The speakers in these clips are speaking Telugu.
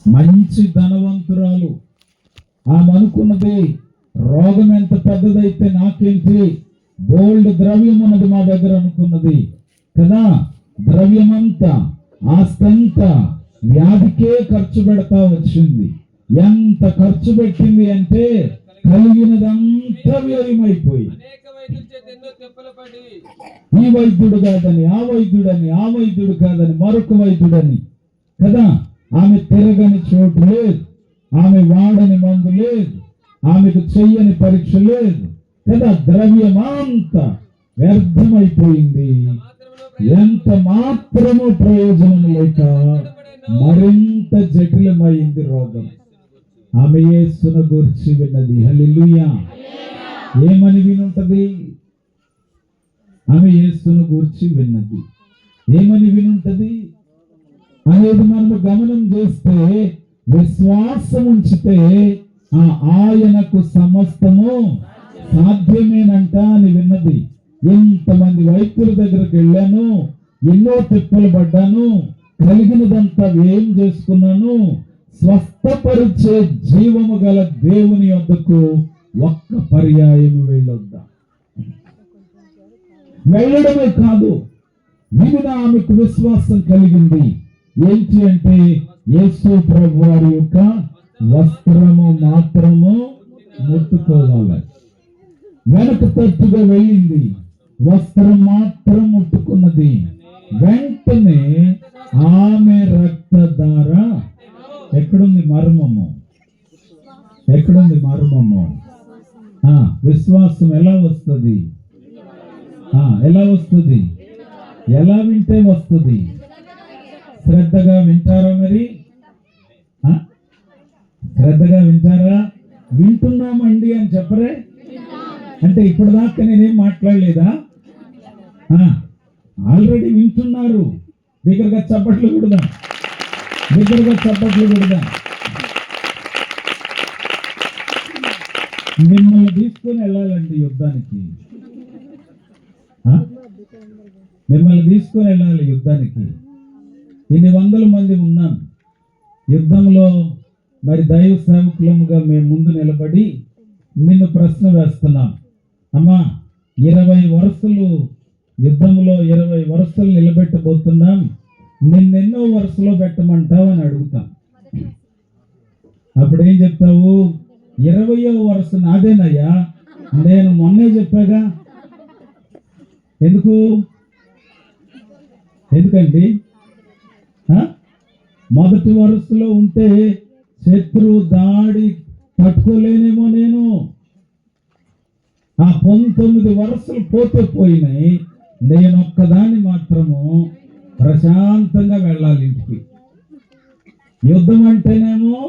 మంచి ధనవంతురాలు. ఆమె అనుకున్నది, రోగం ఎంత పెద్దదైతే నాకేంటి, బోల్డ్ ద్రవ్యం ఉన్నది మా దగ్గర అనుకున్నది కదా. ద్రవ్యమంతా, ఆస్తంతా వ్యాధికే ఖర్చు పెడతా వచ్చింది. ఎంత ఖర్చు పెట్టింది అంటే కలిగినదంతా వ్యయమైపోయి, ఈ వైద్యుడు కాదని ఆ వైద్యుడని, ఆ వైద్యుడు కాదని మరొక వైద్యుడని కదా. ఆమె తిరగని చోటు లేదు, ఆమె వాడని మందు లేదు, ఆమెకు చెయ్యని పరీక్ష లేదు కదా. ద్రవ్యమంతా వ్యర్థమైపోయింది, ఎంత మాత్రము ప్రయోజనం లేక మరింత జటిలమైంది రోగం. ఆమె యేసును గూర్చి విన్నది. హల్లెలూయా. ఏమని వినుంటది? ఆమె యేసును గూర్చి విన్నది. ఏమని వినుంటది అనేది మనము గమనం చేస్తే, విశ్వాసం ఉంచితే ఆయనకు సమస్తము సాధ్యమేనంట అని విన్నది. ఎంతమంది వైద్యుల దగ్గరకు వెళ్ళాను, ఎన్నో తిప్పలు పడ్డాను, కలిగినదంతా వ్యయం చేసుకున్నాను, స్వస్థపరిచే జీవము గల దేవుని వద్దకు ఒక్క పర్యాయం వెళ్ళొద్దా. వెళ్ళడమే కాదు, వినిన ఆమెకు విశ్వాసం కలిగింది. ఏంటి అంటే, యేసు ప్రభు వారి యొక్క వస్త్రము మాత్రము ముట్టుకోవాలి. వెనక తట్టుగా వెళ్ళింది, వస్త్రం మాత్రం ముట్టుకున్నది. వెంటనే ఆమె రక్తధార. ఎక్కడుంది మర్మము? ఎక్కడుంది మర్మము? విశ్వాసం ఎలా వస్తుంది? ఎలా వస్తుంది? ఎలా వింటే వస్తుంది? శ్రద్ధగా వింటారా? మరి శ్రద్ధగా వింటారా? వింటున్నామండి అని చెప్పరే. అంటే ఇప్పటిదాకా నేనేం మాట్లాడలేదా? ఆల్రెడీ వింటున్నారు. దగ్గరగా చప్పట్లు కొడదాం, దగ్గరగా చప్పట్లు కొడదాం. మిమ్మల్ని తీసుకొని వెళ్ళాలండి యుద్ధానికి, మిమ్మల్ని తీసుకొని వెళ్ళాలి యుద్ధానికి. ఇన్ని వందల మంది ఉన్నాం యుద్ధంలో. మరి దైవ సేవకులముగా మేము ముందు నిలబడి నిన్ను ప్రశ్న వేస్తున్నాం. అమ్మా, 20 వరుసలు యుద్ధంలో 20 వరుసలు నిలబెట్టబోతున్నాం, నిన్నెన్నో వరుసలో పెట్టమంటావు అని అడుగుతాం. అప్పుడు ఏం చెప్తావు? 20వ వరుస నాదేనయ్యా, నేను మొన్నే చెప్పాగా. ఎందుకండి? మొదటి వరుసలో ఉంటే శత్రువు దాడి తట్టుకోలేనేమో నేను. ఆ 19 వరుసలు పోతే పోయినాయి, నేను ఒక్కదాన్ని మాత్రము ప్రశాంతంగా వెళ్ళాలి ఇంటికి. యుద్ధం అంటేనేమో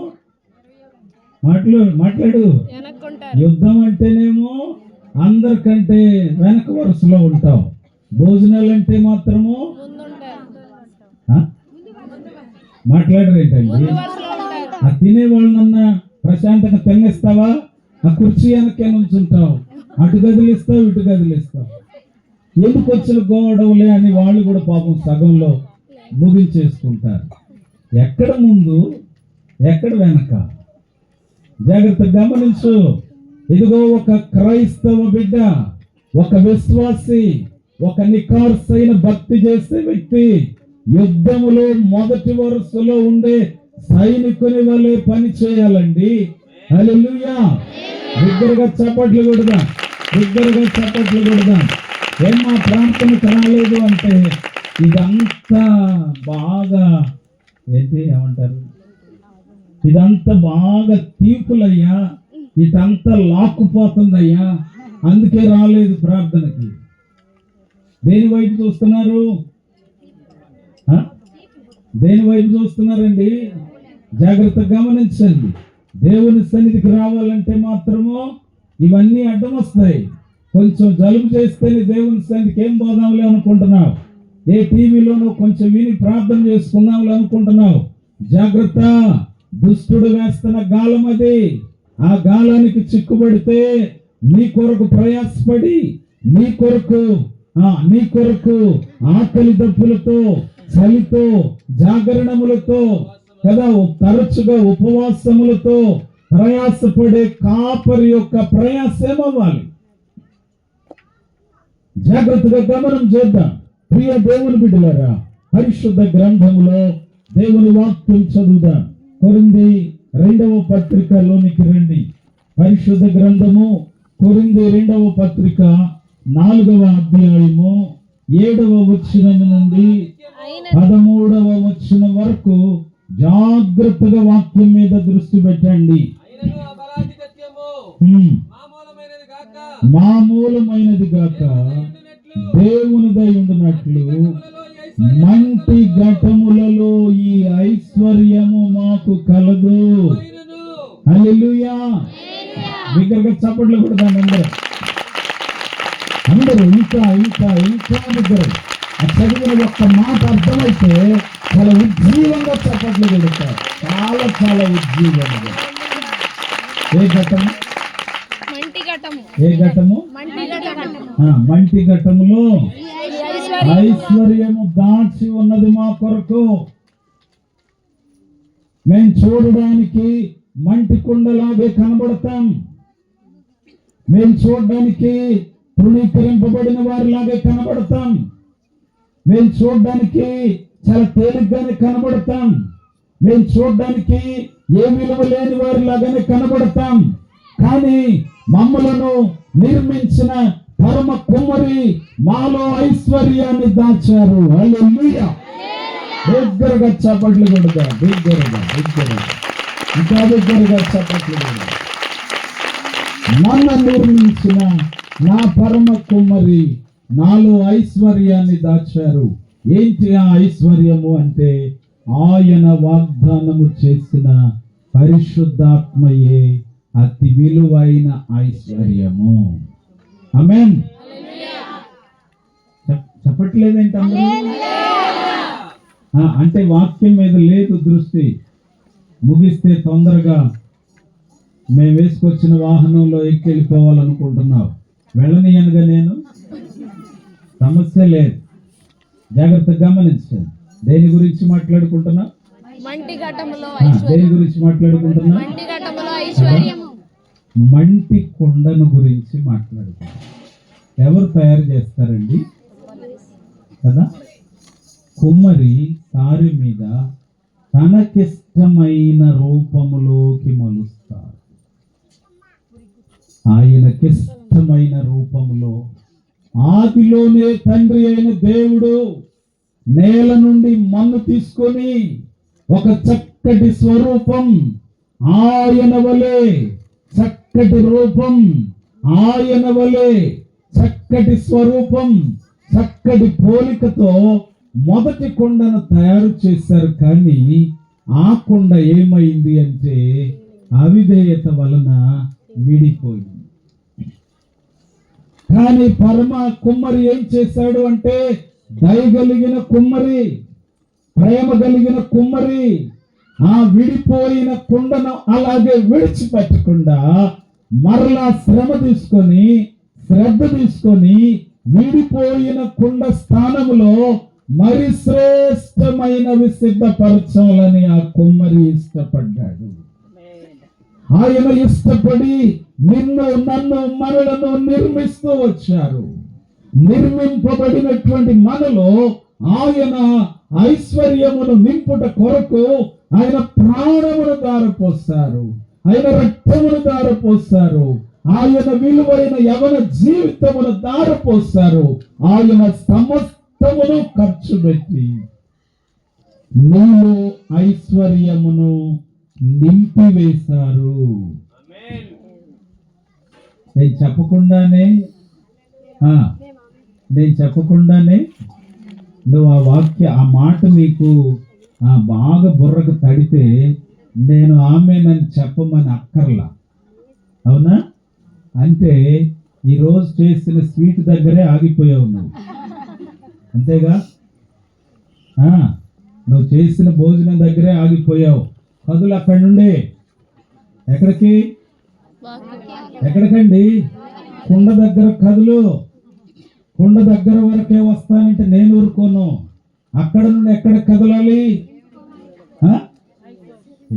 మాట్లాడు, యుద్ధం అంటేనేమో అందరికంటే వెనక వరుసలో ఉంటావు. భోజనాలు అంటే మాత్రము మాట్లాడరు ఏంటండి? ఆ తినేవాళ్ళనన్నా ప్రశాంతంగా తినేస్తావా? ఆ కుర్చీ వెనకే నుంచుంటావు, అటు గదిలిస్తావు, ఇటు గదిలిస్తావు. ఎందుకు వచ్చిన గోడవులే అని వాళ్ళు కూడా పాపం సగంలో ముగించేసుకుంటారు. ఎక్కడ ముందు, ఎక్కడ వెనక? జాగ్రత్త గమనించు. ఇదిగో ఒక క్రైస్తవ బిడ్డ, ఒక విశ్వాసి, ఒక నిఖార్సైన భక్తి చేసే వ్యక్తి యుద్ధములో మొదటి వరుసలో ఉండే సైనికుని వలె పని చేయాలండి. హల్లెలూయా. దగ్గరగా చప్పట్లు కొడదాం, దగ్గరగా చప్పట్లు కొడదాం. ఏం మా ప్రాంతానికి రాలేదు అంటే ఇదంతా బాగా ఏమంటారు, ఇదంతా బాగా తీపులయ్యా, ఇదంతా లాక్కుపోతుందయ్యా, అందుకే రాలేదు ప్రార్థనకి. దేని వైపు చూస్తున్నారు? దేని వైపు చూస్తున్నారండి? జాగ్రత్తగా గమనించండి. దేవుని సన్నిధికి రావాలంటే మాత్రము ఇవన్నీ అడ్డం వస్తాయి. కొంచెం జలుబు చేస్తేనే దేవుని సన్నిధికి ఏం పోదాంలే అనుకుంటున్నావు, ఏ టీవీలోనూ కొంచెం విని ప్రార్థన చేసుకుందాంలే అనుకుంటున్నావు. జాగ్రత్త, దుష్టుడు వేస్తున్న గాలం అది. ఆ గాలానికి చిక్కుబడితే నీ కొరకు ప్రయాసపడి, నీ కొరకు ఆకలి దప్పులతో, చలితో, జాగరణములతో కదా. తరచుగా ఉపవాసములతో ప్రయాసపడే కాపరి యొక్క ప్రయాస ఏమవ్వాలి? జాగ్రత్తగా గమనం చేద్దాం. ప్రియ దేవుని బిడ్డలారా, పరిశుద్ధ గ్రంథములో దేవుని వాక్యం చదువుదాం. కొరింథీ 2వ పత్రికలోనికి రండి. పరిశుద్ధ గ్రంథము కొరింథీ 2వ పత్రిక 4వ అధ్యాయము 7వ వచనం నుండి 13వ వచనం వరకు జాగ్రత్తగా వాక్యం మీద దృష్టి పెట్టండి. మామూలమైనది గాక దేవుని దయ ఉండునట్లు మంటి ఘటములలో ఈ ఐశ్వర్యము మాకు కలదు. హల్లెలూయా. బిగ్గరగా చప్పట్లు కొడతాం అందరూ. ఇంకా ఇంకా ఇంకా బిగ్గర. ఆ చదివిన ఒక్క మాట అర్థమైతే చాలా ఉజ్జీవంగా చప్పట్లు కొడతారు. చాలా చాలా ఉజ్జీవంగా. ఏ ఘటము? ఏ ఘటము? మంటి ఘటములో ఐశ్వర్యము దాచి ఉన్నది మా కొరకు. మేము చూడడానికి మంటి కుండలాగే కనబడతాం. మేము చూడడానికి తృణీకరింపబడిన వారిలాగే కనబడతాం. మేము చూడడానికి చాలా తేలిగ్గానే కనబడతాం. మేము చూడడానికి ఏ విలువ లేని వారిలాగానే కనబడతాం. కానీ మమ్మలను నిర్మించిన పరమ కుమ్మరి మాలో ఐశ్వర్యాన్ని దాచారు. హల్లెలూయా. దగ్గరగా చప్పట్లు కొడతా. దగ్గరగా ఇంకా దగ్గరగా చప్పట్లు కొడతా. నన్ను నిర్మించిన నా పరమ కుమ్మరి నాలో ఐశ్వర్యాన్ని దాచారు. ఏంటి ఆ ఐశ్వర్యము అంటే ఆయన వాగ్దానము చేసిన పరిశుద్ధాత్మయే అతి విలువైన ఐశ్వర్యము. ఆమేన్. చెప్పట్లేదేంటి అందరూ? అంటే వాక్యం మీద లేదు దృష్టి. ముగిస్తే తొందరగా మేము వేసుకొచ్చిన వాహనంలో ఎక్కెళ్ళిపోవాలనుకుంటున్నావు. వెళ్ళనియనుగా నేను, సమస్య లేదు. జాగ్రత్తగా గమనించండి. దేని గురించి మాట్లాడుకుంటున్నా? దేని గురించి మాట్లాడుకుంటున్నా? మంటి కొండను గురించి మాట్లాడుకుంటున్నా. ఎవరు తయారు చేస్తారండి కదా? కుమ్మరి తారి మీద తనకిష్టమైన రూపములోకి మలుస్తారు. ఆయనకిష్టమైన రూపములో ఆదిలోనే తండ్రి అయిన దేవుడు నేల నుండి మన్ను తీసుకొని ఒక చక్కటి స్వరూపం ఆయన వలె, చక్కటి రూపం ఆయన వలె, చక్కటి స్వరూపం, చక్కటి పోలికతో మొదటి కొండను తయారు చేశారు. కానీ ఆ కొండ ఏమైంది అంటే అవిధేయత వలన విడిపోయింది. కానీ పరమ కుమ్మరి ఏం చేశాడు అంటే, దయగలిగిన కుమ్మరి, ప్రేమ కలిగిన కుమ్మరి ఆ విడిపోయిన కుండను అలాగే విడిచిపెట్టకుండా మరలా శ్రద్ధ తీసుకొని విడిపోయిన కుండ స్థానంలో మరి శ్రేష్టమైనవి సిద్ధపరచాలని ఆ కుమ్మరి ఇష్టపడ్డాడు. ఆయన ఇష్టపడి నన్ను మనలను నిర్మిస్తూ వచ్చారు. నిర్మింపబడినటువంటి మనలో ఆయన ఐశ్వర్యమును నింపుట కొరకు ఆయన ప్రాణమును దారపోస్తారు, ఆయన రక్తమును దారపోస్తారు, ఆయన విలువైన యవన జీవితమును దారపోస్తారు. ఆయన సమస్తమును ఖర్చు పెట్టి నీలో ఐశ్వర్యమును నింపివేశారు. నేను చెప్పకుండానే నువ్వు ఆ మాట నీకు బాగా బుర్రకు తడితే నేను ఆమెనని చెప్పమని అక్కర్లా. అవునా? అంటే ఈరోజు చేసిన స్వీట్ దగ్గరే ఆగిపోయావు నువ్వు, అంతేగా? నువ్వు చేసిన భోజనం దగ్గరే ఆగిపోయావు. కదులు అక్కడి నుండి. ఎక్కడికండి? కుండ దగ్గర కదులు. కుండ దగ్గర వరకే వస్తానంటే నేను ఊరుకోను. అక్కడ నుండి ఎక్కడ కదలాలి?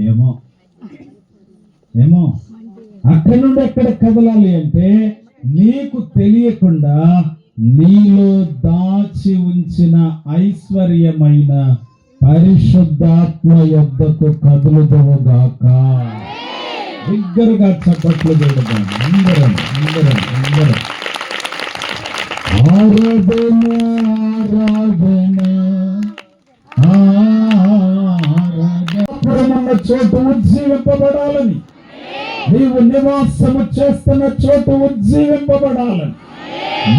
ఏమో ఏమో అక్కడి నుండి ఎక్కడ కదలాలి అంటే నీకు తెలియకుండా నీలో దాచి ఉంచిన ఐశ్వర్యమైన పరిశుద్ధాత్మ యొద్దకు కదులుదువుగాక. దగ్గరగా చప్పట్లు చూడదాం అందరం అందరం అందరం. ఆరాధన ఆరాధన ఆరాధన చోటు ఉజ్జీవింపబడాలని, నీవు నివాసము చేస్తున్న చోటు ఉజ్జీవింపబడాలని,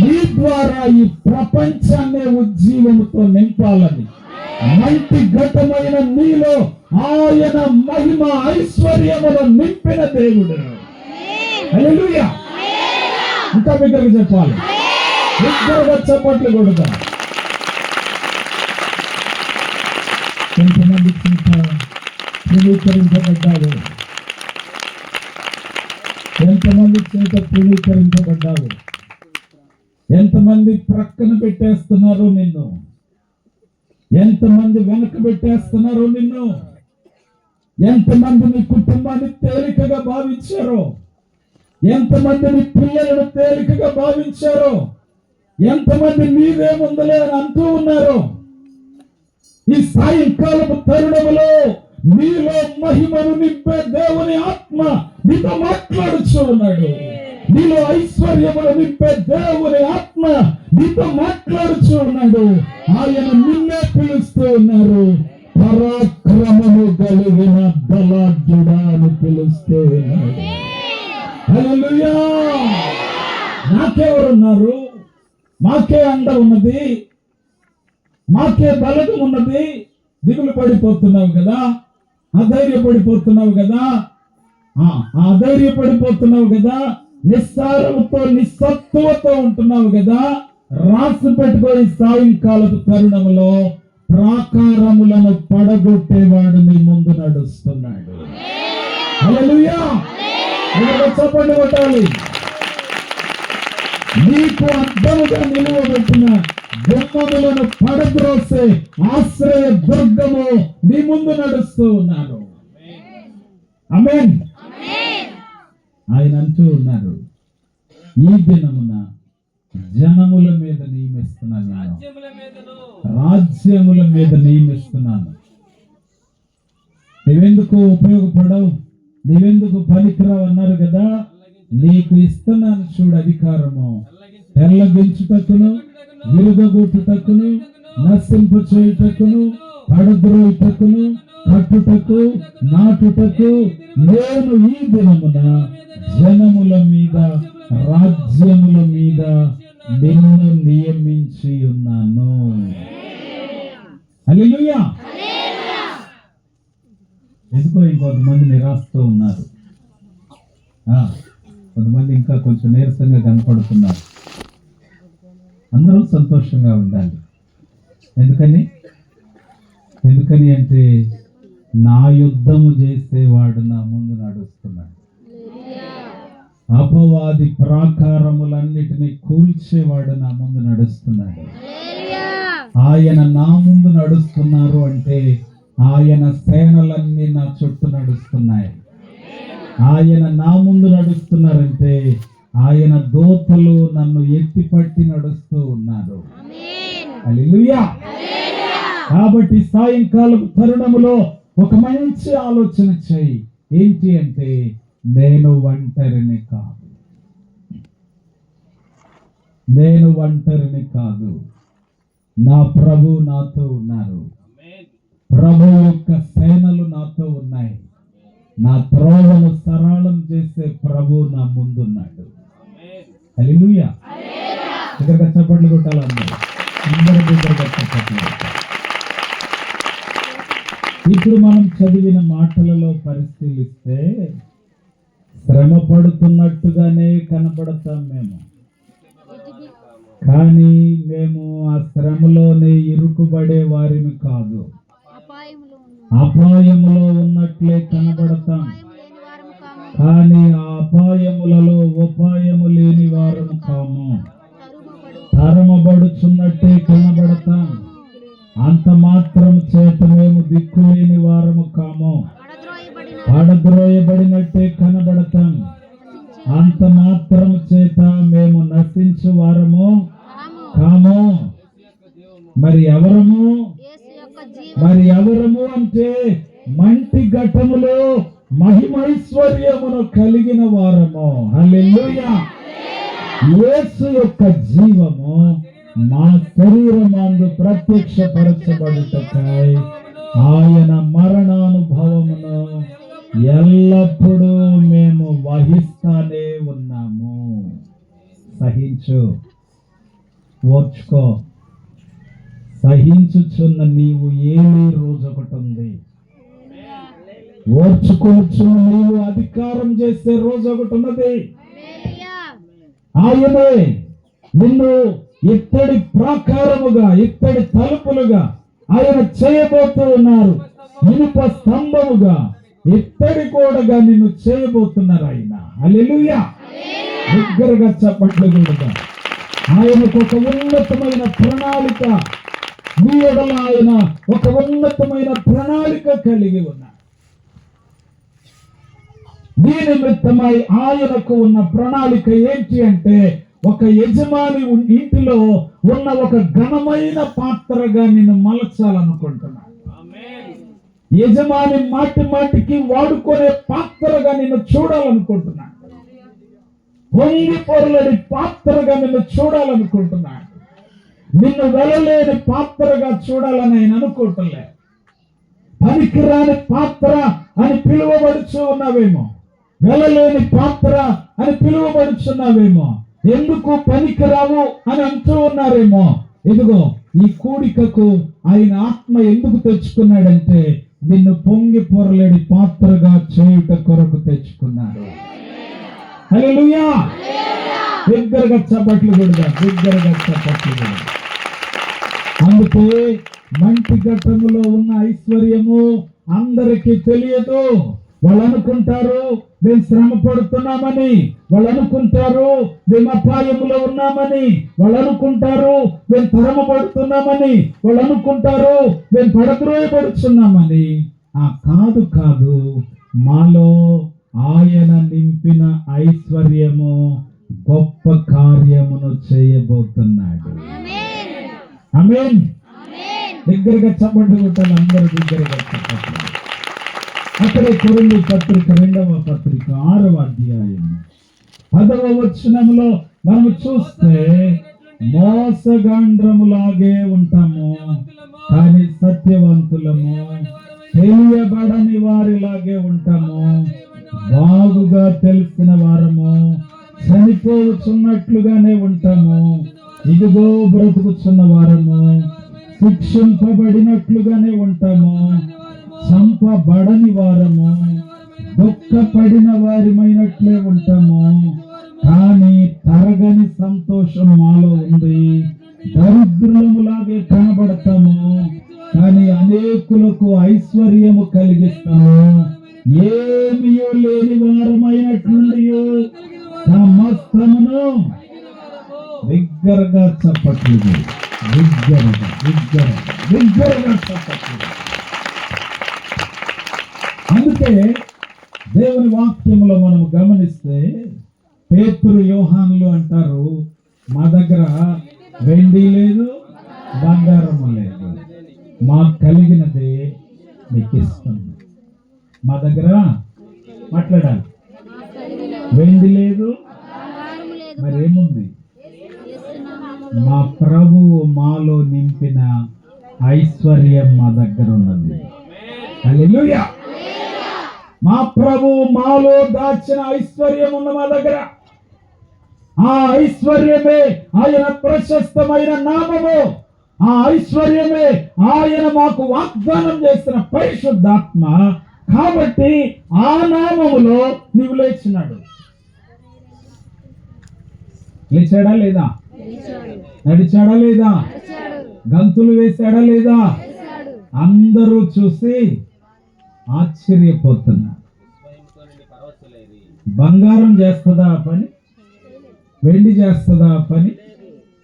నీ ద్వారా ఈ ప్రపంచాన్ని ఉజ్జీవముతో నింపాలని, మంచి ఘటమైన నీలో ఆయన మహిమ ఐశ్వర్యమును నింపిన దేవుడు. హల్లెలూయా. ఇంకా బిగ్గరగా చెప్పాలి, బిగ్గరగా చప్పట్లు కొడదాం. ఎంతమంది ధృవీకరించబడ్డారు, ఎంతమంది చేత ధృవీకరించబడ్డారు, ఎంతమంది ప్రక్కన పెట్టేస్తున్నారు నిన్ను, ఎంతమంది వెనక పెట్టేస్తున్నారు నిన్ను, ఎంతమంది నీ కుటుంబాన్ని తేలికగా భావించారో, ఎంతమంది నీ పిల్లలను తేలికగా భావించారో, ఎంతమంది నీదేముందలే అని అంటూ ఉన్నారు. ఈ సాయంకాలపు తరుణములో నీలో మహిమను నింపే దేవుని ఆత్మ నీతో మాట్లాడుతూ ఉన్నాడు. నీలో ఐశ్వర్యమును నింపే దేవుని ఆత్మ నీతో మాట్లాడుతూ ఉన్నాడు. ఆయన నిన్నే పిలుస్తూ ఉన్నారు. పరాక్రమము కలిగిన బలాఢ్యుడా అని పిలుస్తూ ఉన్నాడు. హల్లెలూయా. నాకెవరున్నారు? మాకే అండ ఉన్నది, మాకే బలగం ఉన్నది. దిగులు పడిపోతున్నావు కదా, అధైర్యపడిపోతున్నావు కదా, అధైర్యపడిపోతున్నావు కదా, నిస్సారముతో నిస్సత్తువతో ఉంటున్నావు కదా. రాసి పెట్టుకొని సాయంకాలపు తరుణములో ప్రాకారములను పడగొట్టేవాడు నీ ముందు నడుస్తున్నాడు. హల్లెలూయా. చప్పట్లు కొట్టాలి. నీకు అర్థముగా నిలువబెట్టిన గుమ్మములను పడద్రోసే ఆశ్రయ దుర్గము నీ ముందు నడుస్తూ ఉన్నారు. ఆమేన్. ఆయన అంటూ ఉన్నారు, ఈ దినమున జనముల మీద నియమిస్తున్నాను, రాజ్యముల మీద నియమిస్తున్నాను. నువ్వెందుకు ఉపయోగపడవు, నువ్వెందుకు పనికిరావు అన్నారు కదా. నీకు ఇస్తున్నాను చూడు అధికారము, తెల్లగించుటకును, విరుగగొట్టుటకును, నశింప చేయుటకును, పడద్రోయుటకును, కట్టుటకు, నాటుటకు నేను ఈ దినమున జనముల మీద, రాజ్యముల మీద నిన్ను నియమించి ఉన్నాను. హల్లెలూయా. ఎందుకో ఇంకొంతమంది నిరాశతో ఉన్నారు, కొంతమంది ఇంకా కొంచెం నీరసంగా కనపడుతున్నారు. అందరూ సంతోషంగా ఉండాలి. ఎందుకని అంటే నా యుద్ధము చేసేవాడు నా ముందు నడుస్తున్నాడు. అపవాది ప్రాకారములన్నిటినీ కూల్చేవాడు నా ముందు నడుస్తున్నాడు. ఆయన నా ముందు నడుస్తున్నారు అంటే ఆయన సేనలన్నీ నా చుట్టూ నడుస్తున్నాయి. ఆయన నా ముందు నడుస్తున్నారంటే ఆయన దూతలు నన్ను ఎత్తిపట్టి నడుస్తూ ఉన్నారు. హల్లెలూయా. కాబట్టి సాయంకాలం తరుణములో ఒక మంచి ఆలోచన చేయి. ఏంటి అంటే, నేను ఒంటరిని కాదు, నేను ఒంటరిని కాదు, నా ప్రభు నాతో ఉన్నారు. ప్రభు యొక్క సేనలు నాతో ఉన్నాయి. నా త్రోవను సరళం చేసే ప్రభు నా ముందున్నాడు. హల్లెలూయా. దగ్గరగా చప్పట్లు కొట్టాలి అందరూ. ఇప్పుడు మనం చదివిన మాటలలో పరిశీలిస్తే శ్రమ పడుతున్నట్టుగానే కనపడతాం మేము, కానీ మేము ఆ శ్రమలోనే ఇరుకుబడే వారిని కాదు, అపాయములో ఉన్నట్లే కనబడతాం, కానీ ఆ అపాయములలో ఉపాయము లేని వారము కాము. తరమబడుచున్నట్టే కనబడతాం, అంత మాత్రం చేత మేము దిక్కులేని వారము కాము. పడద్రోయబడినట్టే కనబడతాం. అంత మాత్రం చేత మేము నశించు వారము కాము. మరి ఎవరము అంటే మంటి ఘటములో మహిమైశ్వర్యమును కలిగిన వారము. హల్లెలూయా. యేసు యొక్క జీవము మా శరీరమందు ప్రత్యక్షపరచబడుటకై ఆయన మరణానుభవమును ఎల్లప్పుడూ మేము వహిస్తానే ఉన్నాము. సహించు, ఓర్చుకో. సహించుచున్న నీవు ఏలే రోజు ఒకటి ఉంది. ఓర్చుకోవచ్చు నీవు అధికారం చేసే రోజు ఒకటి ఉన్నది. ఆయనే నిన్ను ఇత్తడి ప్రాకారముగా, ఇత్తడి తలుపులుగా ఆయన చేయబోతూ ఉన్నారు. ఇనుప స్తంభముగా, ఇత్తడి గోడగా నిన్ను చేయబోతున్నారు ఆయన. హల్లెలూయా. దగ్గరగా చప్పట్లు కూడా. ఆయనకు ఒక ఉన్నతమైన ప్రణాళిక, నీ ఎడల ఆయన ఒక ఉన్నతమైన ప్రణాళిక కలిగి ఉన్నారు. నీ నిమిత్తమై ఆయనకు ఉన్న ప్రణాళిక ఏంటి అంటే, ఒక యజమాని ఇంటిలో ఉన్న ఒక ఘనమైన పాత్రగా నిన్ను మలచాలనుకుంటున్నాను. యజమాని మాటి మాటికి వాడుకునే పాత్రగా నిన్ను చూడాలనుకుంటున్నాను. పొంగి పొరలేని పాత్రగా నిన్ను చూడాలనుకుంటున్నాను. నిన్ను వెలలేని పాత్రగా చూడాలని ఆయన అనుకుంటలే. పనికిరాని పాత్ర అని పిలువబడుచు ఉన్నావేమో, వెలలేని పాత్ర అని పిలువబడుచున్నావేమో, ఎందుకు పనికిరావు అని అంటూ ఉన్నారేమో. ఇదిగో ఈ కూడికకు ఆయన ఆత్మ ఎందుకు తెచ్చుకున్నాడంటే, నిన్ను పొంగి పొరలేని పాత్రగా చేయుట కొరకు తెచ్చుకున్నాడు. హల్లెలూయా. దగ్గరగా చప్పట్లు కూడా, దగ్గరగా చప్పట్లు కూడా. అందుకే మంటి ఘట్టములో ఉన్న ఐశ్వర్యము అందరికీ తెలియదు. వాళ్ళు అనుకుంటారు మేము శ్రమ పడుతున్నామని, వాళ్ళు అనుకుంటారు మేము అపాయంలో ఉన్నామని, వాళ్ళు అనుకుంటారు మేము తరమబడుతున్నామని, వాళ్ళు అనుకుంటారు మేము పడద్రోయబడుతున్నామని. కాదు కాదు, మాలో ఆయన నింపిన ఐశ్వర్యము గొప్ప కార్యమును చేయబోతున్నాడు. ఆమేన్. దగ్గరగా చప్పట్లు కొట్టాలి అందరూ, దగ్గరగా చప్పట్లు. అక్కడే కొరింథీ పత్రిక 2వ పత్రిక 6వ అధ్యాయం 10వ వచనంలో మనం చూస్తే, మోసగాండ్రములాగే ఉంటాము కానీ సత్యవంతులము, తెలియబడని వారిలాగే ఉంటాము, బాగుగా తెలిసిన వారము, చనిపోతున్నట్లుగానే ఉంటాము, ఇదిగో బ్రతుకుతున్న వారము, శిక్షింపబడినట్లుగానే ఉంటాము, చంపబడని వారము, దుఃఖపడిన వారిమైనట్లే ఉంటాము, కానీ తరగని సంతోషం మాలో ఉంది. దరిద్రులములాగే కనబడతాము కానీ అనేకులకు ఐశ్వర్యము కలిగిస్తాము. ఏమియో లేని వారమైనట్లుండి సమస్తమును. దగ్గరగా చప్పట్లు, దగ్గరగా చప్పట్లు. అందుకే దేవుని వాక్యంలో మనం గమనిస్తే, పేతురు యోహానులు అంటారు, మా దగ్గర వెండి లేదు, బంగారం లేదు, మాకు కలిగినదే మీకు ఇస్తాను. మా దగ్గర మాట్లాడాలి, వెండి లేదు, మరేముంది? మా ప్రభువు మాలో నింపిన ఐశ్వర్యం మా దగ్గర ఉన్నది. హల్లెలూయా. మా ప్రభువు మాలో దాచిన ఐశ్వర్యం ఉన్న మా దగ్గర. ఆ ఐశ్వర్యమే ఆయన ప్రశస్తమైన నామము. ఆ ఐశ్వర్యమే ఆయన మాకు వాగ్దానం చేసిన పరిశుద్ధాత్మ. కాబట్టి ఆ నామములో నీవు లేచినాడు. లేచాడా లేదా? నడిచాడా లేదా? గంతులు వేశాడా లేదా? అందరూ చూసి ఆశ్చర్యపోతున్నారు. బంగారం చేస్తుందా ఆ పని? వెండి చేస్తుందా ఆ పని?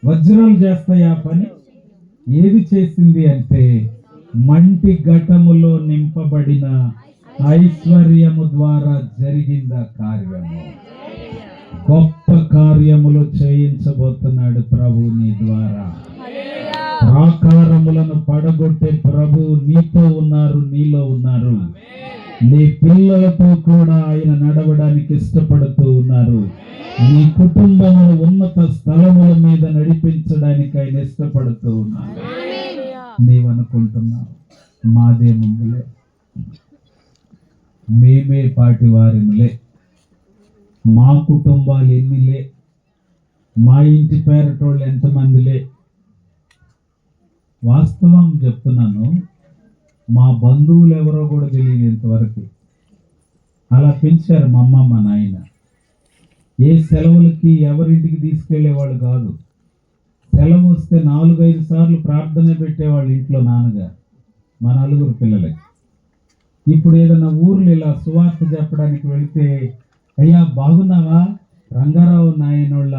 వజ్రాలు చేస్తాయా ఆ పని? ఏది చేసింది అంటే, మంటి ఘటములో నింపబడిన ఐశ్వర్యము ద్వారా జరిగిందా కార్యము? గొప్ప కార్యములు చేయించబోతున్నాడు ప్రభు నీ ద్వారా. ప్రాకారములను పడగొట్టే ప్రభు నీతో ఉన్నారు, నీలో ఉన్నారు. నీ పిల్లలతో కూడా ఆయన నడవడానికి ఇష్టపడుతూ ఉన్నారు. నీ కుటుంబమును ఉన్నత స్థలముల మీద నడిపించడానికి ఆయన ఇష్టపడుతూ ఉన్నారు. నీవనుకుంటున్నావు మాదే ముందులే, మేమే పాటి వారిములే, మా కుటుంబాలు ఎన్నిలే, మా ఇంటి పేరటోళ్ళు ఎంతమందిలే. వాస్తవం చెప్తున్నాను, మా బంధువులు ఎవరో కూడా తెలియదు ఇంతవరకు. అలా పెంచారు మా అమ్మ మా నాయన. ఏ సెలవులకి ఎవరింటికి తీసుకెళ్లేవాళ్ళు కాదు. సెలవు వస్తే 4-5 సార్లు ప్రార్థన పెట్టేవాళ్ళు ఇంట్లో నాన్నగారు మా 4 పిల్లలకి. ఇప్పుడు ఏదైనా ఊర్లు ఇలా సువార్త చెప్పడానికి వెళితే, అయ్యా బాగున్నావా, రంగారావు నాయనోళ్ళ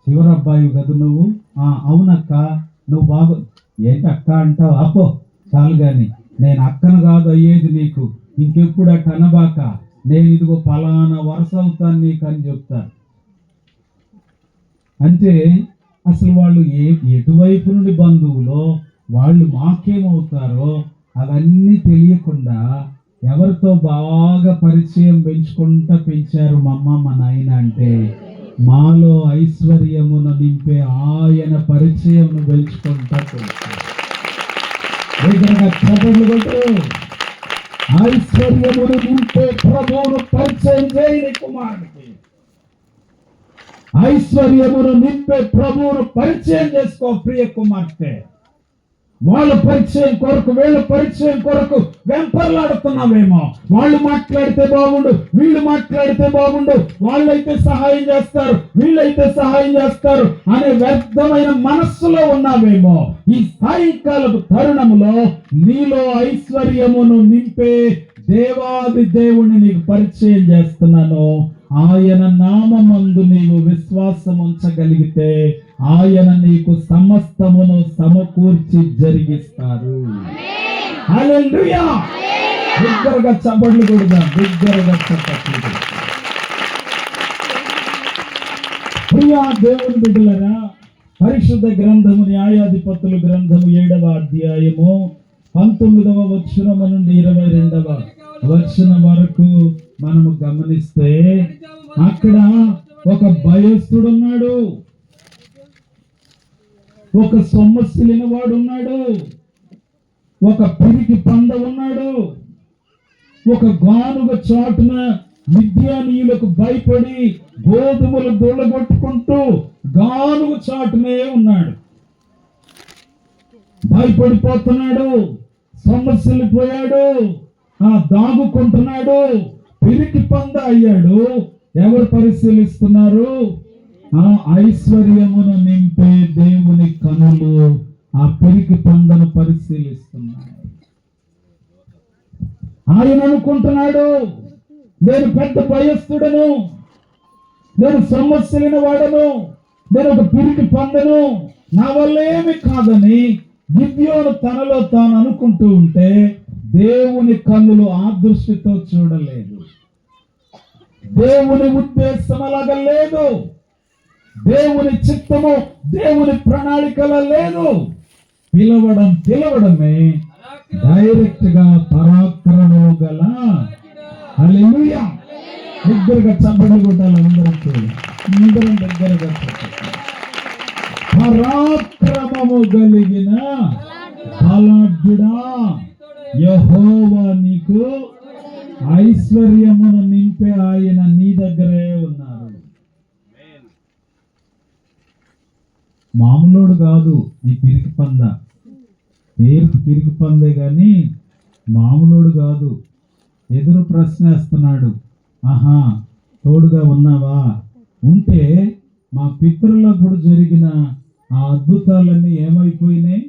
చివరబ్బాయి కదా నువ్వు? అవునక్క, నువ్వు ఏంటి అక్క అంటావు? అప్పో చాలు గాని, నేను అక్కను కాదు అయ్యేది నీకు, ఇంకెప్పుడు అట్ట అనబాక, నేను ఇదిగో పలానా వరుస అవుతాను నీకు అని చెప్తారు. అంటే అసలు వాళ్ళు ఎటువైపు నుండి బంధువులో వాళ్ళు మాకేమవుతారో అవన్నీ తెలియకుండా ఎవరితో బాగా పరిచయం పెంచుకుంటా పెంచారు మా అమ్మ మా నాయన అంటే, మాలో ఐశ్వర్యమును నింపే ఆయన పరిచయమును పెంచుకుంటా పెంచారు. ఐశ్వర్యమును నింపే ప్రభువును పరిచయం చేయని కుమారుడికి, ఐశ్వర్యమును నింపే ప్రభువును పరిచయం చేసుకో ప్రియ కుమార్తె. వాళ్ళ పరిచయం కొరకు వీళ్ళ పరిచయం కొరకు వెంపర్లాడుతున్నావేమో. వాళ్ళు మాట్లాడితే బాగుండు, వీళ్ళు మాట్లాడితే బాగుండు, వాళ్ళైతే సహాయం చేస్తారు, వీళ్ళైతే సహాయం చేస్తారు అనే వ్యర్థమైన మనస్సులో ఉన్నావేమో. ఈ సాయంకాలపు తరుణంలో నీలో ఐశ్వర్యమును నింపే దేవాది దేవుణ్ణి నీకు పరిచయం చేస్తున్నాను. ఆయన నామమందు నీవు విశ్వాసం ఉంచగలిగితే ఆయన నీకు సమస్తమును సమకూర్చి జరిగిస్తారు. హల్లెలూయా! బిగ్గరగా చప్పట్లు కొడదాం, బిగ్గరగా చప్పట్లు. ప్రియా దేవుని బిడ్డలారా, పరిశుద్ధ గ్రంథము న్యాయాధిపతుల గ్రంథము 7వ అధ్యాయము 19వ వచనం నుండి 22వ వచనం వరకు మనము గమనిస్తే, అక్కడ ఒక భయస్థుడున్నాడు, ఒక సొమ్మసిలిన వాడు ఉన్నాడు, ఒక పిరికి పంద ఉన్నాడు, ఒక గానుగ చాటున మిద్యానీయులకు భయపడి గోధుమలు దొల్లగొట్టుకుంటూ గానుగ చాటునే ఉన్నాడు. భయపడిపోతున్నాడు, సొమ్మసిల్లిపోయాడు, దాగుకుంటున్నాడు, పిరికి పంద అయ్యాడు. ఎవరు పరిశీలిస్తున్నారు? ఐశ్వర్యమును నింపే దేవుని కనులు ఆ పిరికి పందను పరిశీలిస్తున్నాయి. ఆయన అనుకుంటున్నాడు, నేను పెద్ద భయస్థుడను, నేను సమస్యలైన వాడను, నేను ఒక పిరికి పందను, నా వల్ల ఏమి కాదని గిద్యోను తనలో తాను అనుకుంటూ ఉంటే, దేవుని కన్నులు ఆ దృష్టితో చూడలేదు. దేవుని ఉద్దేశం అలాగా లేదు. దేవుని చిత్తము దేవుని ప్రణాళికలో లేదు. పిలవడమే డైరెక్ట్ గా పరాక్రమము గల, హల్లెలూయా, దగ్గరగా చప్పట్లు కొట్టాలి అందరం దగ్గరగా పరాక్రమము కలిగిన బలాఢ్యుడా యెహోవా నీకు ఐశ్వర్యమును నింపే ఆయన నీ దగ్గరే ఉన్నారు. మామూలుడు కాదు ఈ పిరికి పంద, పేరుకు పిరికి పందే గాని మామూలుడు కాదు. ఎదురు ప్రశ్న వేస్తున్నాడు, తోడుగా ఉన్నావా? ఉంటే మా పితరులప్పుడు జరిగిన ఆ అద్భుతాలన్నీ ఏమైపోయినాయి?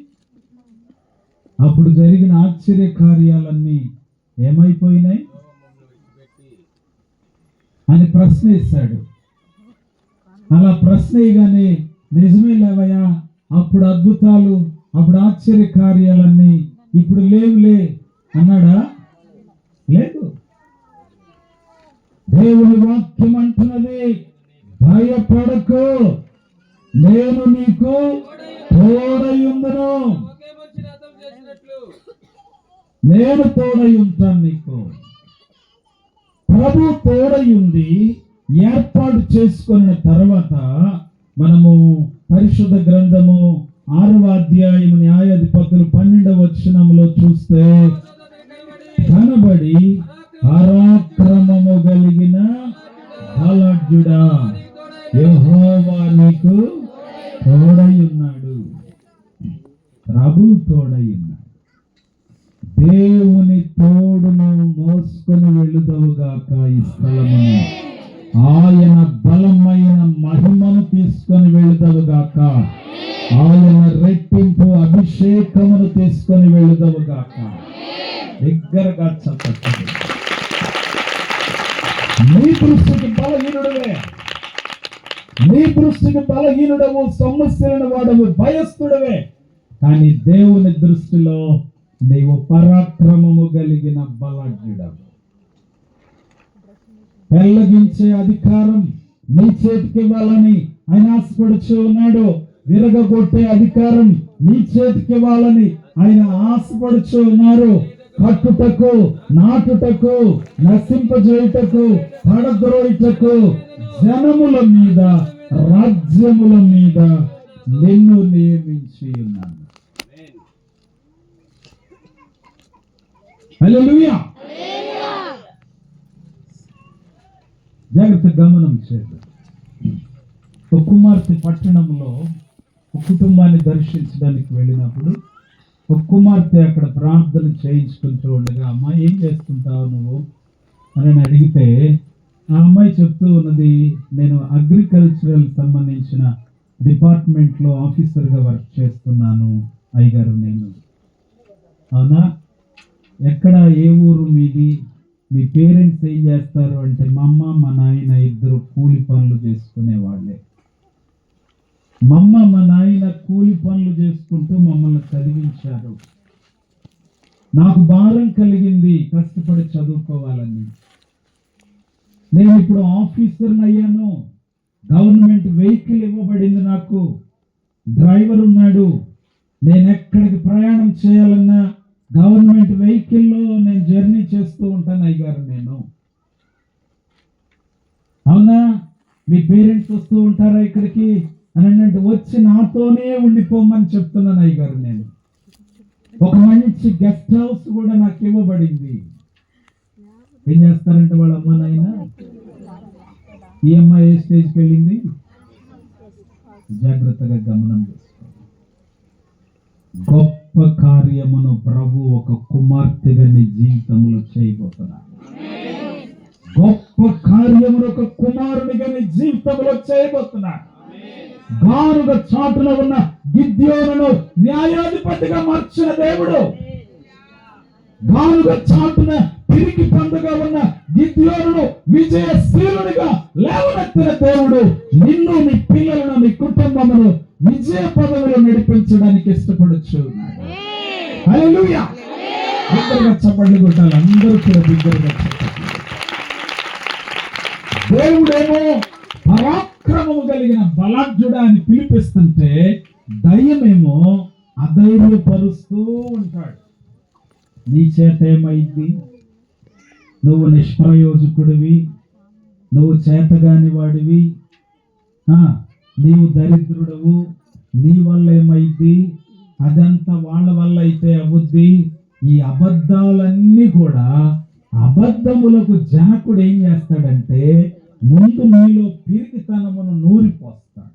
అప్పుడు జరిగిన ఆశ్చర్య కార్యాలన్నీ ఏమైపోయినాయి అని ప్రశ్న ఇస్తాడు. అలా ప్రశ్న ఇగానే నిజమే లేవయ్యా, అప్పుడు అద్భుతాలు, అప్పుడు ఆశ్చర్య కార్యాలన్నీ ఇప్పుడు లేవులే అన్నాడా? లేదు. దేవుని వాక్యం అంటున్నది, భయపడకు, నేను నీకు తోడై ఉందును. నేను తోడై ఉంటాను నీకు. ప్రభు తోడై ఉండి ఏర్పాటు చేసుకున్న తర్వాత మనము పరిశుద్ధ గ్రంథము 6వ అధ్యాయం న్యాయాధిపతులు 12వ వచనంలో చూస్తే, కనబడి పరాక్రమము కలిగిన బలాఢ్యుడా, యెహోవా నీకు తోడై ఉన్నాడు. ప్రభు తోడై ఉన్నాడు. దేవుని తోడును మోసుకొని వెళ్ళుదవుగాక ఈ స్థలమును. ఆయన బలమైన మహిమను తీసుకొని వెళ్ళుదవుగాక. ఆయన రెట్టింపు అభిషేకమును తీసుకొని వెళ్ళుదవుగాక. దగ్గరగా చెప్పండి. నీ దృష్టికి బలహీనుడవే, నీ దృష్టికి బలహీనుడవు, సమస్యలను వాడవు, భయస్థుడవే. కానీ దేవుని దృష్టిలో నీవు పరాక్రమము కలిగిన బలాఢ్యుడవు. పెళ్లగించే అధికారం నీ చేతికి ఇవ్వాలని ఆయన ఆశపడుచు ఉన్నాడు. విరగొట్టే అధికారం నీ చేతికి ఇవ్వాలని ఆయన ఆశపడుచు ఉన్నారు. కట్టుటకు, నాటుటకు, నశింపజేయుటకు, పడద్రోయుటకు, జనముల మీద, రాజ్యముల మీద నిన్ను నియమించి ఉన్నాను. హల్లెలూయా. జాగ్రత్త గమనం చేద్దాం. ఒక కుమార్తె పట్టణంలో ఒక కుటుంబాన్ని దర్శించడానికి వెళ్ళినప్పుడు ఒక కుమార్తె అక్కడ ప్రార్థన చేయించుకుంటూ ఉండగా, అమ్మా ఏం చేసుకుంటావు నువ్వు అని అడిగితే, ఆ అమ్మాయి చెప్తూ ఉన్నది, నేను అగ్రికల్చరల్ సంబంధించిన డిపార్ట్మెంట్లో ఆఫీసర్గా వర్క్ చేస్తున్నాను అయ్యగారు నేను. అవునా, ఎక్కడ, ఏ ఊరు మీది, మీ పేరెంట్స్ ఏం చేస్తారు అంటే, మా అమ్మ మా నాయన ఇద్దరు కూలి పనులు చేసుకునే వాళ్ళే. మా అమ్మ మా నాయన కూలి పనులు చేసుకుంటూ మమ్మల్ని చదివించారు. నాకు భారం కలిగింది కష్టపడి చదువుకోవాలని. నేను ఇప్పుడు ఆఫీసర్ని అయ్యాను. గవర్నమెంట్ వెహికల్ ఇవ్వబడింది, నాకు డ్రైవర్ ఉన్నాడు. నేను ఎక్కడికి ప్రయాణం చేయాలన్నా గవర్నమెంట్ వెహికల్లో నేను జర్నీ చేస్తూ ఉంటాను అయ్యగారు నేను. అవునా, మీ పేరెంట్స్ వస్తూ ఉంటారా ఇక్కడికి అని అంటే, వచ్చి నాతోనే ఉండిపోమని చెప్తున్నాను అయ్యగారు నేను. ఒక మంచి గెస్ట్ హౌస్ కూడా నాకు ఇవ్వబడింది. ఏం చేస్తారంటే వాళ్ళ అమ్మ నాయన, ఈ అమ్మాయి ఏ స్టేజ్కి వెళ్ళింది, జాగ్రత్తగా గమనం చేసుకోండి. గొప్ప కార్యమును ప్రభు ఒక కుమార్తెగా నీ జీవితంలో చేయబోతున్నా. గొప్ప కార్యమును ఒక కుమారునిగా నీ జీవితంలో చేయబోతున్నా. గానుగ చాటున ఉన్న గిద్యోనును న్యాయాధిపతిగా మార్చిన దేవుడు, గానుగ చాటున తిరిగి పండుగ ఉన్న గిద్యోనును విజయశీలునిగా లేవనెత్తిన దేవుడు నిన్ను, నీ పిల్లలను, నీ కుటుంబమును విజయ పదవిలో నడిపించడానికి ఇష్టపడచ్చు. హల్లెలూయా. బిగ్గరగా చప్పట్లు కొట్టాలి అందరూ కూడా, బిగ్గరగా చప్పట్లు. దేవుడేమో పరాక్రమము కలిగిన బలాఢ్యుడా అని పిలిపిస్తుంటే, దయ్యమేమో అధైర్యపరుస్తూ ఉంటాడు. నీ చేత ఏమైంది, నువ్వు నిష్ప్రయోజకుడివి, నువ్వు చేతగాని వాడివి, నీవు దరిద్రుడవు, నీ వల్ల ఏమైంది, అదంతా వాళ్ళ వల్ల అయితే అవుద్ది. ఈ అబద్ధాలన్నీ కూడా, అబద్ధములకు జనకుడు ఏం చేస్తాడంటే ముందు నీలో పిరికితనమును నూరిపోస్తాడు.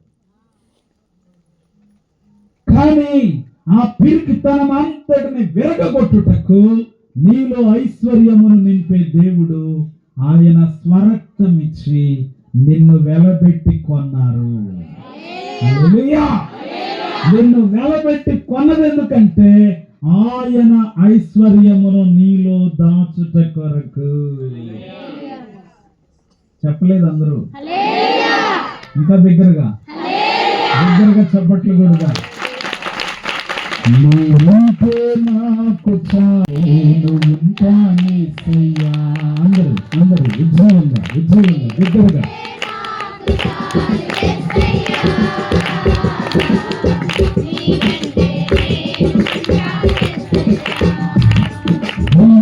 కానీ ఆ పిరికితనం అంతటిని విరగగొట్టుటకు నీలో ఐశ్వర్యమును నింపే దేవుడు ఆయన స్వరక్తమిచ్చి నిన్ను వెలబెట్టి కొన్నారు. హల్లెలూయా. నిన్ను వెలబెట్టి కొన్నది ఎందుకంటే ఆయన ఐశ్వర్యమును నీలో దాచుట కొరకు. చెప్పలేదు అందరూ? ఇంకా బిగ్గరగా చప్పట్లు కూడా. నువ్వుంటే నాకు చాలు, అందరూ విజయంగా బిగ్గరగా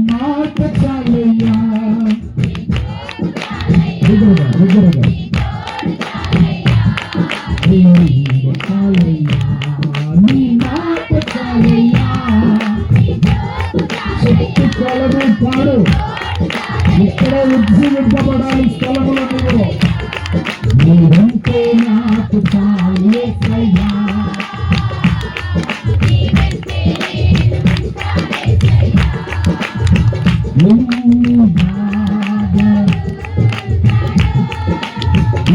మాట చాలయ్యా, బిగ్గరగా బిగ్గరగా చాలయ్యా, నీ మాట చాలయ్యా. శక్తి కొలము పాడు, ఇక్కడ ఉజ్జీవించబడాలి స్థలములో నువ్వు. నీవంటే నాకు చాలు యేసయ్యా, ఇంకా ఇంకా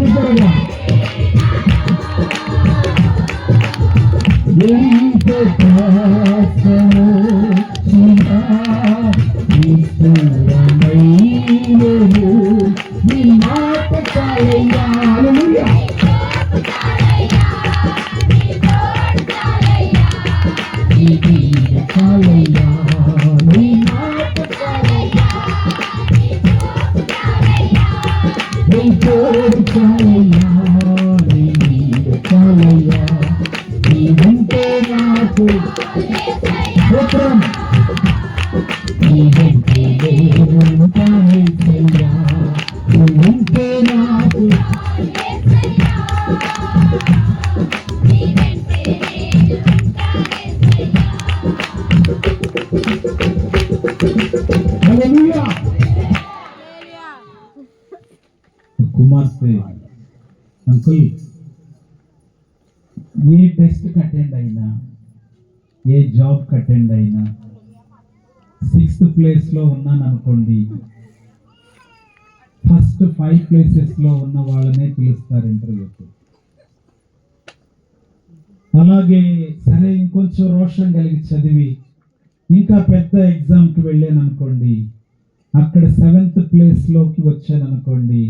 బిగ్గరగా కుమార్తె అంకుల్ ఏ టెస్ట్ అటెండ్ అయినా, ఏ జాబ్ అటెండ్ అయినా 6th ప్లేస్లో ఉన్నాను అనుకోండి, ఫస్ట్ 5 ప్లేసెస్లో ఉన్న వాళ్ళనే పిలుస్తారు ఇంటర్వ్యూకి. అలాగే సరే ఇంకొంచెం రోషం కలిగి చదివి ఇంకా పెద్ద ఎగ్జామ్కి వెళ్ళాను అనుకోండి, అక్కడ 7th ప్లేస్లోకి వచ్చాను అనుకోండి,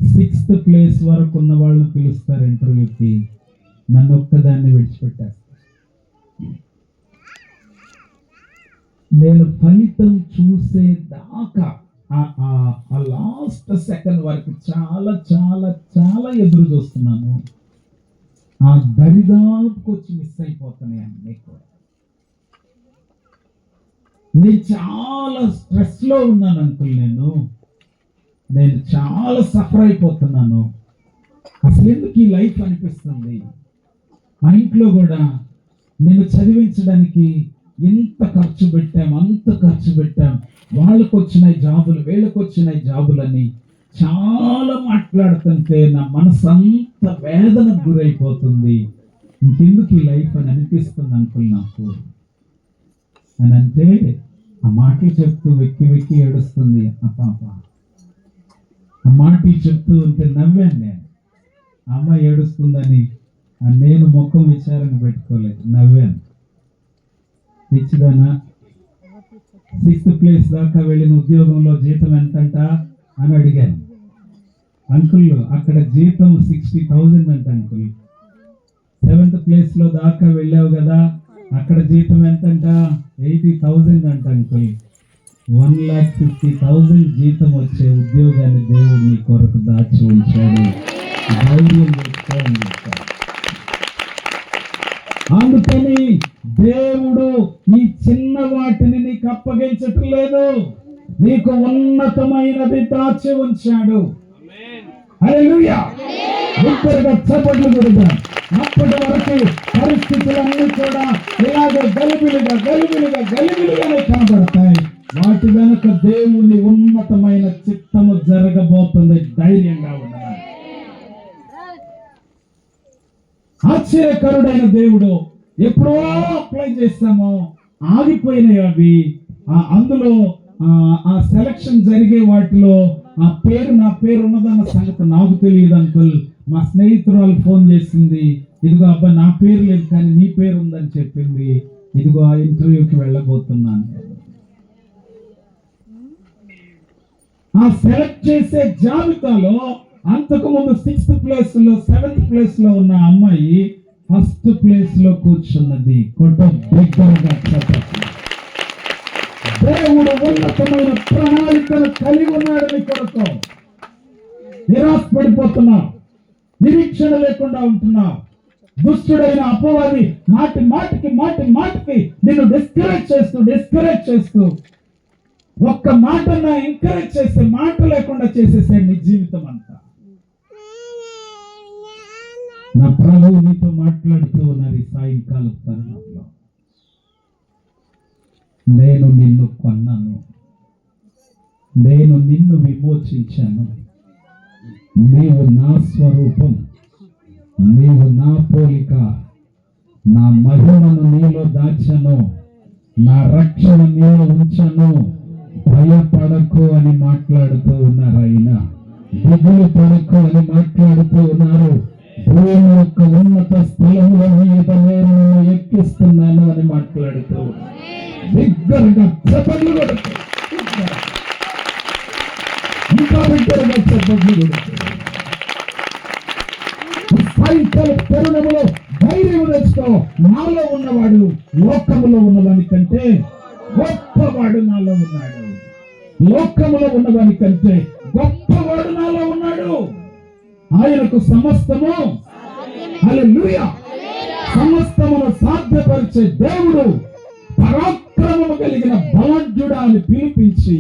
6th ప్లేస్ వరకు ఉన్న వాళ్ళని పిలుస్తారు ఇంటర్వ్యూకి. నన్ను ఒక్కదాన్ని విడిచిపెట్టారు. నేను ఫలితం చూసేదాకా ఆ లాస్ట్ సెకండ్ వరకు చాలా చాలా చాలా ఎదురు చూస్తున్నాను. ఆ దరిదాపుకు వచ్చి మిస్ అయిపోతున్నాయి అన్నీ కూడా. నేను చాలా స్ట్రెస్ లో ఉన్నాను అంకుల్, నేను చాలా సఫర్ అయిపోతున్నాను. అసలు ఎందుకు ఈ లైఫ్ అనిపిస్తుంది. మా ఇంట్లో కూడా నేను చదివించడానికి ఎంత ఖర్చు పెట్టాం, అంత ఖర్చు పెట్టాం. వాళ్ళకు వచ్చినాయి జాబులు, వీళ్ళకి వచ్చినాయి జాబులని చాలా మాట్లాడుతుంటే నా మనసు అంత వేదనకు గురైపోతుంది. ఇంకెందుకు ఈ లైఫ్ అని అనిపిస్తుంది అంకుల్ నాకు అని అంటే, ఆ మాటలు చెప్తూ వెక్కి వెక్కి ఏడుస్తుంది ఆ పాప. ఆ మాటలు చెప్తూ ఉంటే నవ్వాను నేను. అమ్మ ఏడుస్తుందని నేను ముఖం విచారంగా పెట్టుకోలేదు, నవ్వాను. పిచ్చిదానా, 6th ప్లేస్ దాకా వెళ్ళిన ఉద్యోగంలో జీతం ఎంతంట అని అడిగాను. అంకుల్ అక్కడ జీతం 60,000 అంట అంకుల్. 7th ప్లేస్లో దాకా వెళ్ళావు కదా, అక్కడ జీతం ఎంతంట 80,000 అంట అంకుల్. 1,50,000 జీతం వచ్చే ఉద్యోగాన్ని దేవుడు నీ కొరకు దాచి ఉంచాడు. ధైర్యం పెట్టుకోండి. అందుకని దేవుడు ఈ చిన్న వాటిని నీకు అప్పగించటం లేదు, నీకు ఉన్నతమైనది దాచి ఉంచాడు. హల్లెలూయా. ఒక్కరిగా చప్పట్లు కొడదాం. అప్పటి వరకు పరిస్థితులన్నీ కూడా ఇలాగే గలిబిలిగానే కనబడతాయి. వాటి వెనుక దేవుని ఉన్నతమైన చిత్తము జరగబోతుంది. ధైర్యంగా ఉండాలి. ఆశ్చర్యకరుడైన దేవుడు ఎప్పుడో అప్లై చేస్తామో ఆగిపోయినాయి అవి. అందులో ఆ సెలక్షన్ జరిగే వాటిలో నా పేరు ఉన్నదన్న సంగతి నాకు తెలియదు అంకుల్. మా స్నేహితురాలు ఫోన్ చేసింది, ఇదిగో అబ్బాయి నా పేరు లేదు కానీ నీ పేరు ఉందని చెప్పింది. ఇదిగో ఆ ఇంటర్వ్యూకి వెళ్ళబోతున్నాను. ఆ సెలెక్ట్ చేసే జాబితాలో అంతకు ముందు 6th ప్లేస్ లో 7th ప్లేస్ లో ఉన్న అమ్మాయి 1st ప్లేస్ లో కూర్చున్నది. బిగ్గరగా చెప్పండి. దేవుడు ఉన్నతమైన ప్రణాళికను కలిగి ఉన్నాడు నీ కొరకు. నిరాశపడిపోతున్నావు, నిరీక్షణ లేకుండా ఉంటున్నావు. దుష్టుడైన అపవాది మాటి మాటికి నిన్ను డిస్కరేజ్ చేస్తూ ఒక్క మాట ఎంకరేజ్ చేస్తే మాట లేకుండా చేసేసాడు నీ జీవితం అంతా. నా ప్రభువు నీతో మాట్లాడుతూ ఉన్నారు ఈ సాయంకాలం తరుణంలో. నేను నిన్ను కొన్నాను, నేను నిన్ను విమోచించాను, నీవు నా స్వరూపం, నీవు నా పోలిక, నా మహిమను నీలో దాచాను, నా రక్షణ నీలో ఉంచాను, భయపడకు అని మాట్లాడుతూ ఉన్నారు. ఆయన దిగులు పడకు అని మాట్లాడుతూ ఉన్నారు. భూమి యొక్క ఉన్నత స్థలముల మీద నేను ఎక్కిస్తున్నాను అని మాట్లాడుతూ బిగ్గరగా చెప్పండి కొడుకు, ఇంకా బిగ్గరగా చెప్పండి కొడుకు. సాయంకాల తరుణములో ధైర్యం తెచ్చుకో. నాలో ఉన్నవాడు లోకములో ఉన్నవాని కంటే గొప్పవాడు నాలో ఉన్నాడు. లోకములో ఉన్నవాని కంటే గొప్పవాడు నాలో ఉన్నాడు. ఆయనకు సమస్తము హల్లెలూయా సమస్తమును సాధ్యపరిచే దేవుడు పరాక్రమము కలిగిన బలజ్జుడా అని పిలిపించి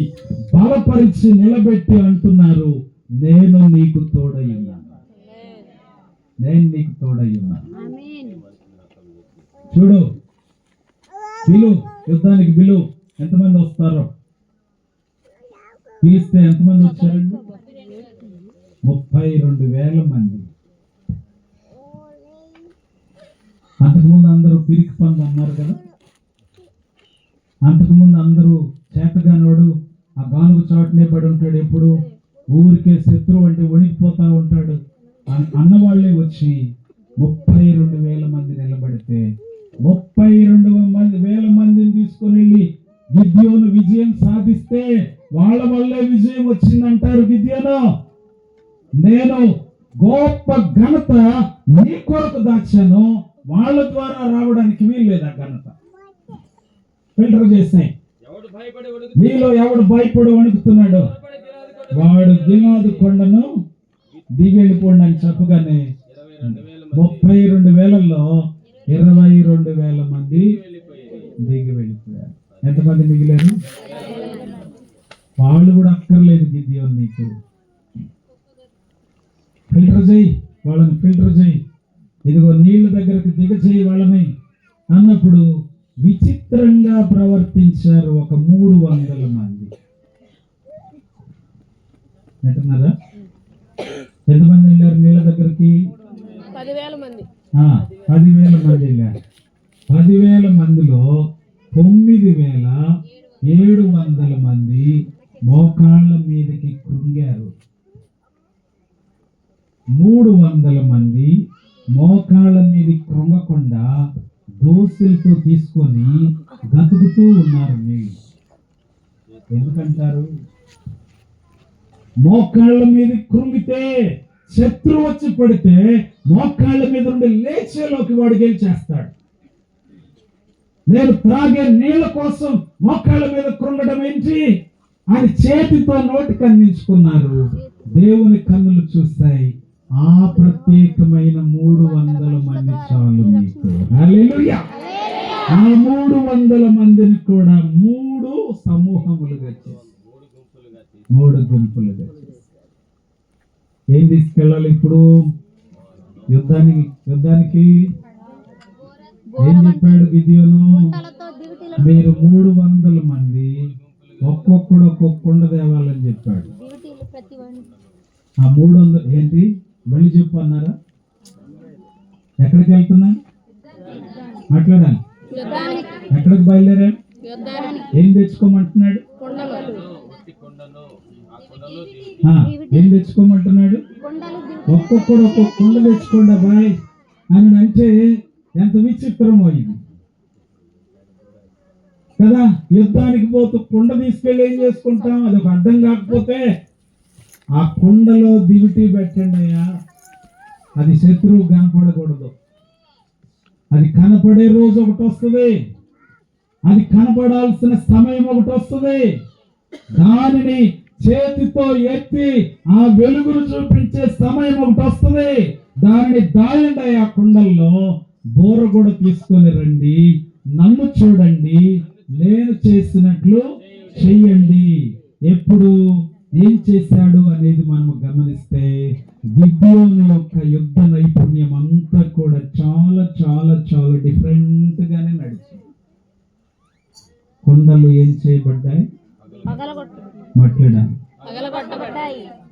బలపరిచి నిలబెట్టి అంటున్నారు, నేను నీకు తోడై ఉన్నాను, నేను నీకు తోడై ఉన్నాను. చూడు, యుద్ధానికి బిలు ఎంతమంది వస్తారో పిలిస్తే ఎంతమంది వచ్చారండి? 32,000 మంది. అంతకుముందు అందరూ పిరికి పంది అన్నారు కదా. అంతకుముందు అందరూ చేతగానోడు ఆ గానుగు చాటునే పడి ఉంటాడు, ఎప్పుడు ఊరికే శత్రువు అంటే వణికిపోతా ఉంటాడు అన్నవాళ్లే వచ్చి 32,000 మంది నిలబడితే 32,000 మందిని తీసుకొని వెళ్ళి గిద్యోను విజయం సాధిస్తే వాళ్ళ వల్లే విజయం వచ్చిందంటారు. గిద్యోను, నేను గొప్ప ఘనత నీ కొరకు దాచాను, వాళ్ళ ద్వారా రావడానికి వీల్లేదు. ఆ ఘనత ఫిల్టర్ చేసినాయి. మీలో ఎవడు భయపడి వణుకుతున్నాడు వాడు గిలాదు కొండను దిగి వెళ్ళిపోండి అని చెప్పగానే 32,000లో 22,000 మంది దిగి వెళ్ళిపోయారు. ఎంతమంది మిగిలారు? వాళ్ళు కూడా అక్కర్లేదు. గిద్యోను, నీకు ఫిల్టర్ చేయి, వాళ్ళని ఫిల్టర్ చేయి, ఇదిగో నీళ్ళ దగ్గరకు దిగచేయి వాళ్ళని అన్నప్పుడు విచిత్రంగా ప్రవర్తించారు ఒక 300 మంది. అంటున్నారా? ఎంతమంది వెళ్ళారు నీళ్ళ దగ్గరికి? 10,000 మంది. 10,000 మంది వెళ్ళారు. 10,000 మందిలో 9,700 మంది మోకాళ్ళ మీదకి కృంగారు. 300 మంది మోకాళ్ళ మీద కృంగకుండా దోసులతో తీసుకొని గతుకుతూ ఉన్నారు. మీరు ఎందుకంటారు? మోకాళ్ళ మీద కృంగితే శత్రువు వచ్చి పడితే మోకాళ్ళ మీద నుండి లేచేలోకి వాడు గెలిచేస్తాడు. నేను త్రాగే నీళ్ళ కోసం మోకాళ్ళ మీద కృంగడం ఏంటి అని చేతితో నోటికి అందించుకున్నారు. దేవుని కన్నులు చూస్తాయి. ఆ ప్రత్యేకమైన 300 మంది చాలు మీకు. హల్లెలూయా. ఆ 300 మందిని కూడా 3 సమూహములుగా చేసి 3 గుంపులుగా చేసి ఏం తీసుకెళ్ళాలి ఇప్పుడు? యుద్ధానికి ఏం చెప్పాడు గిద్యోను? మీరు 300 మంది ఒక్కొక్కడు ఒక్కొక్క కుండ తేవాలని చెప్పాడు. ఆ 300 ఏంటి మళ్ళీ చెప్పు అన్నారా? ఎక్కడికి వెళ్తున్నా మాట్లాడాలి. ఎక్కడికి బయలుదేరా? ఏం తెచ్చుకోమంటున్నాడు? ఏం తెచ్చుకోమంటున్నాడు? ఒక్కొక్కడు ఒక్కొక్క కుండ తెచ్చుకోండి బాయ్ అని అంటే ఎంత విచిత్రమో ఇది. కదా. యుద్ధానికి పోతూ కుండ తీసుకెళ్ళి ఏం చేసుకుంటాం? అది ఒక అడ్డం కాకపోతే ఆ కుండలో దివిటి పెట్టండి అయ్యా, అది శత్రువు కనపడకూడదు. అది కనపడే రోజు ఒకటి వస్తుంది, అది కనపడాల్సిన సమయం ఒకటి వస్తుంది. దానిని చేతితో ఎత్తి ఆ వెలుగును చూపించే సమయం ఒకటి వస్తుంది. దానిని దాయండి ఆ కుండల్లో, బోర కూడా తీసుకొని రండి, నన్ను చూడండి, నేను చేసినట్లు చెయ్యండి. ఎప్పుడు ఏం చేశాడు అనేది మనం గమనిస్తే గిద్యోను యొక్క యుద్ధ నైపుణ్యం అంతా కూడా చాలా చాలా చాలా డిఫరెంట్ గానే నడిచింది. కొండలు ఏం చేయబడ్డాయి? మాట్లాడాలి.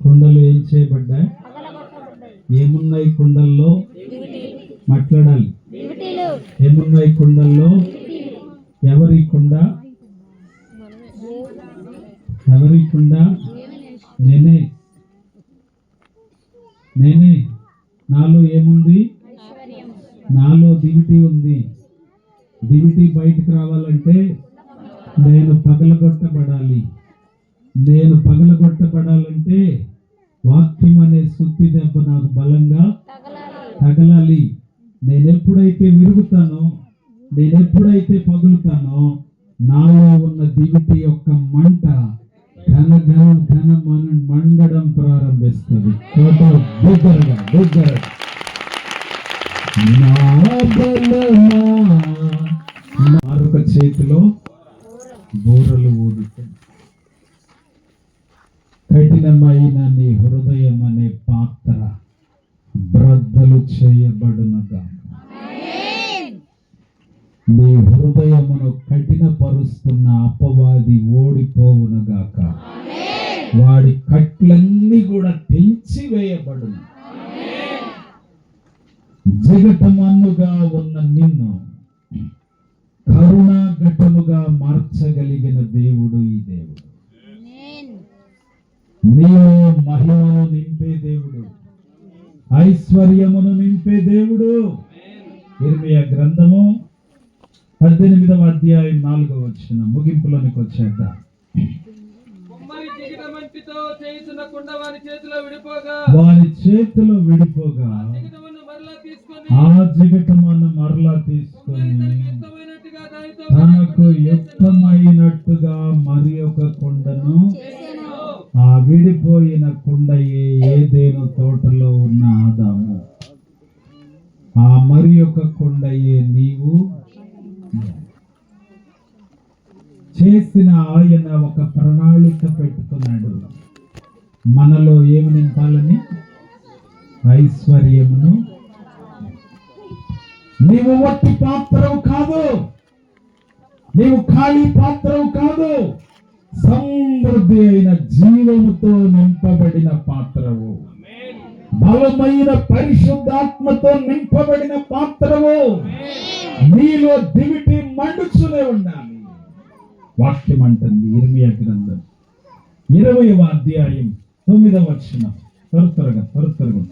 కొండలు ఏం చేయబడ్డాయి? ఏమున్నాయి కుండల్లో? మాట్లాడాలి. ఏమున్నాయి కుండల్లో? ఎవరి కుండ? ఎవరి కుండ? నేనే. నాలో ఏముంది? నాలో దివిటి ఉంది. దివిటి బయటకు రావాలంటే నేను పగలగొట్టబడాలి. నేను పగలగొట్టబడాలంటే వాక్యం అనే సుత్తి దెబ్బ నాకు బలంగా తగలాలి. నేనెప్పుడైతే విరుగుతానో, నేనెప్పుడైతే పగులుతానో, నాలో ఉన్న దివిటి యొక్క మంట మండడం ప్రారంభిస్తుంది. మరొక చేతిలో బూరలు ఊదుతుంది. కఠినమైన నీ హృదయం అనే పాత్ర బ్రద్దలు చేయబడునుగా. నీ హృదయమును కఠినపరుస్తున్న అపవాది ఓడిపోవునుగాక. వాడి కట్లన్నీ కూడా తెంచి వేయబడును. జగటమన్నుగా ఉన్న నిన్ను కరుణా ఘటముగా మార్చగలిగిన దేవుడు ఈ దేవుడు. నీలో మహిమను నింపే దేవుడు, ఐశ్వర్యమును నింపే దేవుడు. ఇర్మియా గ్రంథము 18వ అధ్యాయం 4వ వచనం ముగింపులోనికి వచ్చేద్దాం. వారి చేతిలో విడిపోగా ఆ జిగటమును మరలా తీసుకొని తనకు యుక్తమైనట్టుగా మరి ఒక కుండను, ఆ విడిపోయిన కుండయే ఏదేను తోటలో ఉన్న ఆదాము, ఆ మరి ఒక కుండయే నీవు చేసిన. ఆయన ఒక ప్రణాళిక పెట్టుకున్నాడు. మనలో ఏమి నింపాలని? ఐశ్వర్యమును. నీవు వట్టి పాత్రవు కాదు, నీవు ఖాళీ పాత్రవు కాదు, సమృద్ధి అయిన జీవముతో నింపబడిన పాత్రవు, బలమైన పరిశుద్ధాత్మతో నింపబడిన పాత్రవు. నీలో దివిటి మండుచునే ఉండాలి. వాక్యం అంటుంది ఇర్మియా గ్రంథం 20వ అధ్యాయం 9వ వచనం. త్వరగా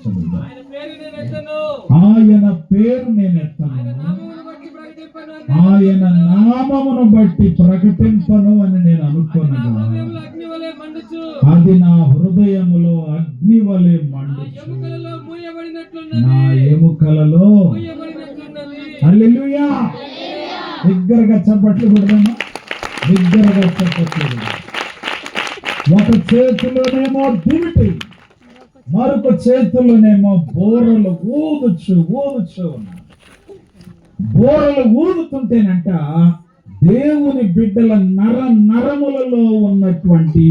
చదువుదాం. ఆయన పేరు నేను ఎత్తను, ఆయన నామమును బట్టి ప్రకటింపను అని నేను అనుకోనగా అది నా హృదయములో అగ్ని వలె మండుచు, నా ఎముకలలో. హల్లెలూయా. దగ్గరగా చప్పట్లు కొడదామా? దగ్గరగా చప్పట్లు. ఒక చేతిలోనేమో దివిటి, మరొక చేతిలోనేమో బోరలు ఊదుచు ఉన్నాయి. బోరలు ఊదుతుంటేనంట దేవుని బిడ్డల నరములలో ఉన్నటువంటి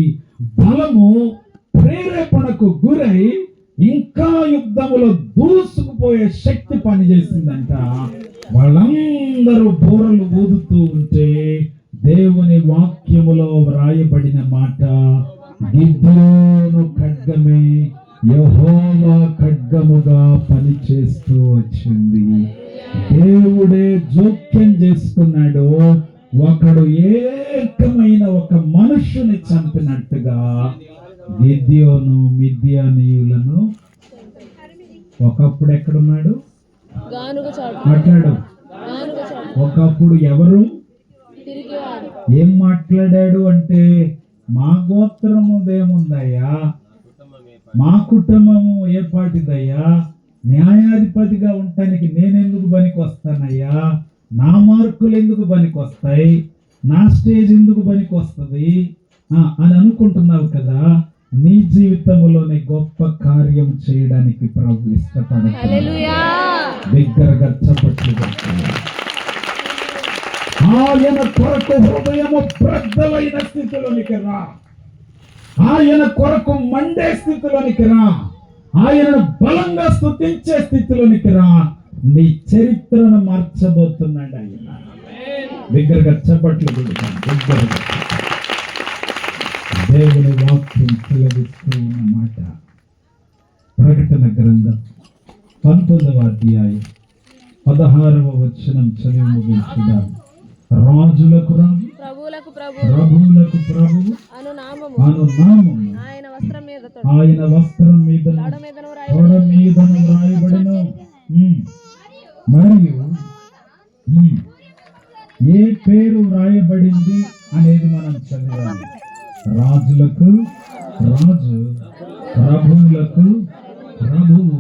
బలము ప్రేరేపణకు గురై ఇంకా యుద్ధములో దూసుకుపోయే శక్తి పనిచేసిందంట. వాళ్ళందరూ బోరలు ఊదుతూ ఉంటే దేవుని వాక్యములో వ్రాయబడిన మాట, గిద్యోను ఖడ్గమే యెహోవా ఖడ్గముగా పనిచేస్తూ వచ్చింది. దేవుడే జోక్యం చేసుకున్నాడు. ఒకడు ఏకమైన ఒక మనుషుని చంపినట్టుగా గిద్యోను మిద్యానీయులను. ఒకప్పుడు ఎక్కడున్నాడు? మాట్లాడు. ఒకప్పుడు ఎవరు? ఏం మాట్లాడాడు అంటే, మా గోత్రముదేముందయ్యా, మా కుటుంబము ఏ పాటిదయ్యా, న్యాయాధిపతిగా ఉండటానికి నేనెందుకు పనికి వస్తానయ్యా, నా మార్కులు ఎందుకు పనికి వస్తాయి, నా స్టేజ్ ఎందుకు పనికి వస్తుంది అని అనుకుంటున్నావు కదా. నీ జీవితంలోనే గొప్ప కార్యం చేయడానికి ప్రభు ఇష్టపడతాడు. హల్లెలూయా. బిగ్గరగా చప్పట్లు కొట్టాలి. ఆయన కొరకు హృదయము ప్రద్దలైన స్థితిలోనికి రా, ఆయన కొరకు మండే స్థితిలోనికి రా, ఆయనను బలంగా స్తుతించే స్థితిలోనికి రా. నీ చరిత్రను మార్చబోతున్నాడు ఆయన. బిగ్గరగా చప్పట్లు కొడతాను. బిగ్గరగా దేవుని వాక్యం సెలవిస్తూ ఉన్న మాట ప్రకటన గ్రంథం 19వ అధ్యాయం 16వ వచనం చదివి ముగించుదాం. రాజులకు రాజు, ప్రభువులకు ప్రభు, ప్రభువులకు ప్రభువు అను నామము ఆయన వస్త్రం మీద తొడ మీదను వ్రాయబడిన. మరియు ఏ పేరు వ్రాయబడింది అనేది మనం చదివాము. రాజులకు రాజు, ప్రభువులకు ప్రభువు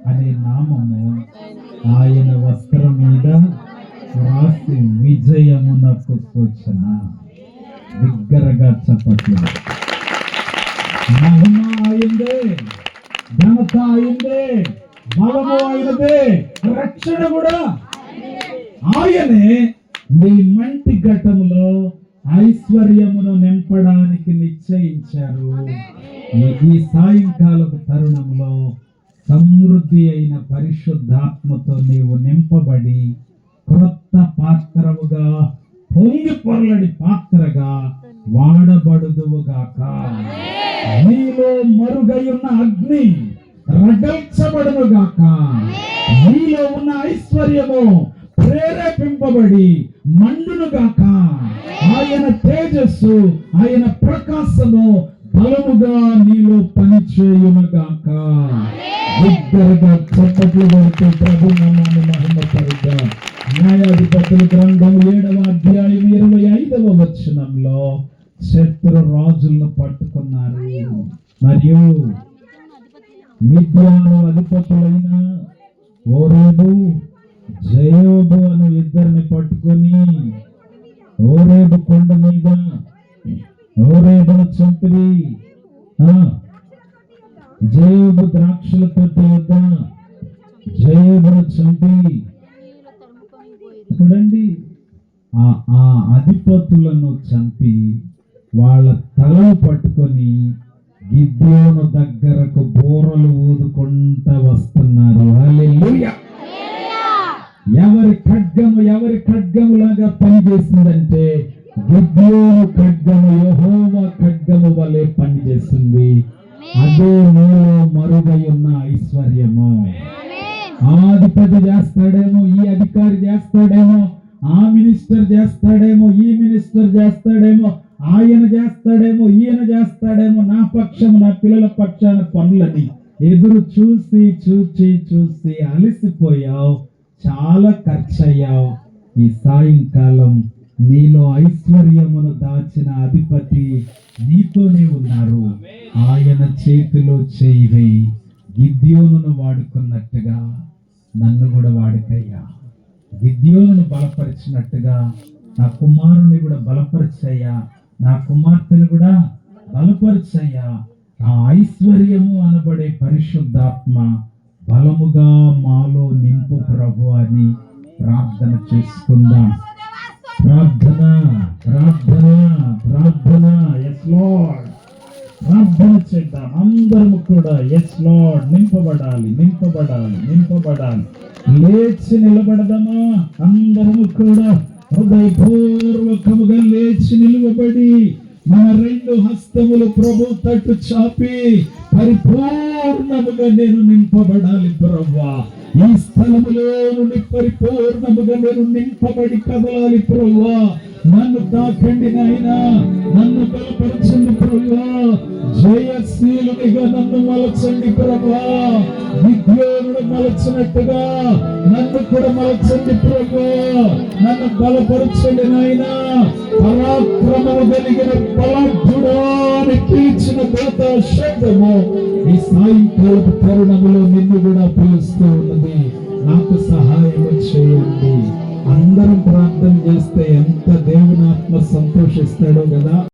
అనే నామము ఆయన వస్త్రం మీద రాసి విజయమునకు సూచన. బిగ్గరగా చప్పట్లు. మహిమ అయిందే, ఘనత అయిందే, బలము అయినదే, రక్షణ కూడా ఆయనే. నీ మంటి ఘటములో ఐశ్వర్యమును నింపడానికి నిశ్చయించారు. ఈ సాయంకాలపు తరుణంలో సమృద్ధి అయిన పరిశుద్ధాత్మతో నీవు నింపబడి క్రొత్త పాత్రముగా, పొంగి పొరలడి పాత్రగా వాడబడుదువుగాక. నీలో మరుగయున్న అగ్ని రగల్చబడునుగాక. నీలో ఉన్న ఐశ్వర్యము ప్రేరేపింపబడి మండునుగాక. ఆయన తేజస్సు, ఆయన ప్రకాశము బలముగా నీలో పనిచేయునుగాక. బిగ్గరగా చప్పట్లు కొడుతూ ప్రభు నామాన్ని మహిమపరుద్దాం. న్యాయాధిపతుల గ్రంథం 7వ అధ్యాయం 25వ వచనంలో శత్రు రాజులను పట్టుకున్నారు. మరియు మిద్యాను అధిపతులైన ఓరేబు, జయోబు అను ఇద్దరిని పట్టుకొని ఓరేబు కొండ మీద ఓరేబును చంపిరి. జయోబు ద్రాక్షల తోట వద్ద జయోబును చంపి, చూడండి, ఆ అధిపతులను చంపి వాళ్ళ తలలు పట్టుకొని గిద్యోను దగ్గరకు బోరలు ఊదుకుంటా వస్తున్నారు. హల్లెలూయా. ఎవరి ఖడ్గములాగా పనిచేసిందంటే గిద్యోను ఖడ్గము యెహోవా ఖడ్గము వలె పనిచేస్తుంది. అదే నీలో మరుగై ఉన్న ఐశ్వర్యము. ఆ అధిపతి చేస్తాడేమో, ఈ అధికారి చేస్తాడేమో, ఆ మినిస్టర్ చేస్తాడేమో, ఈ మినిస్టర్ చేస్తాడేమో, ఆయన చేస్తాడేమో, ఈయన చేస్తాడేమో, నా పక్షం, నా పిల్లల పక్షాన పనులని ఎదురు చూసి చూసి చూసి అలసిపోయావు, చాలా ఖర్చు అయ్యావు. ఈ సాయంకాలం నీలో ఐశ్వర్యమును దాచిన అధిపతి నీతోనే ఉన్నారు. ఆయన చేతిలో చేయి వేయి. గిద్యోనును వాడుకున్నట్టుగా నన్ను కూడా వాడుకయ్యా. గిద్యోనును బలపరిచినట్టుగా నా కుమారుని కూడా బలపరిచయ్యా, నా కుమార్తెను కూడా బలపరిచయ్యా. ఆ ఐశ్వర్యము అనబడే పరిశుద్ధాత్మ బలముగా మాలో నింపు ప్రభు అని ప్రార్థన చేసుకుందాం. ప్రార్థన ప్రార్థన ప్రార్థన. Yes lord. ప్రార్థన చేద్దాం అందరము కూడా. Yes lord. నింపబడాలి, నింపబడాలి, నింపబడాలి. లేచి నిలబడదామా అందరము కూడా. హృదయపూర్వకముగా లేచి నిలువబడి మన రెండు హస్తములు ప్రభు తట్టు చాపి పరిపూర్ణముగా నేను నింపబడాలి ప్రభువా. ఈ స్థలములో నుండి పరిపూర్ణముగా నేను నింపబడి కదలాలి ప్రభువా. నన్ను తాకండి నాయనా, నన్ను బలపరచండి ప్రభువా. జయశీలునిగా నన్ను మలచండి ప్రభా. విద్యోనుడు మలచినట్టుగా నన్ను కూడా మలచండి ప్రభా. నన్ను బలపరచండి నాయనా. పరాక్రమము కలిగిన బలాఢ్యుడా అని పిలిచిన దూత శబ్దము ఈ సాయంకాలపు తరుణములో నిన్ను కూడా పిలుస్తూ ఉన్నది. నాకు సహాయం చేయండి. అందరం ప్రార్థన చేస్తే ఎంత దేవుని ఆత్మ సంతోషిస్తాడో కదా.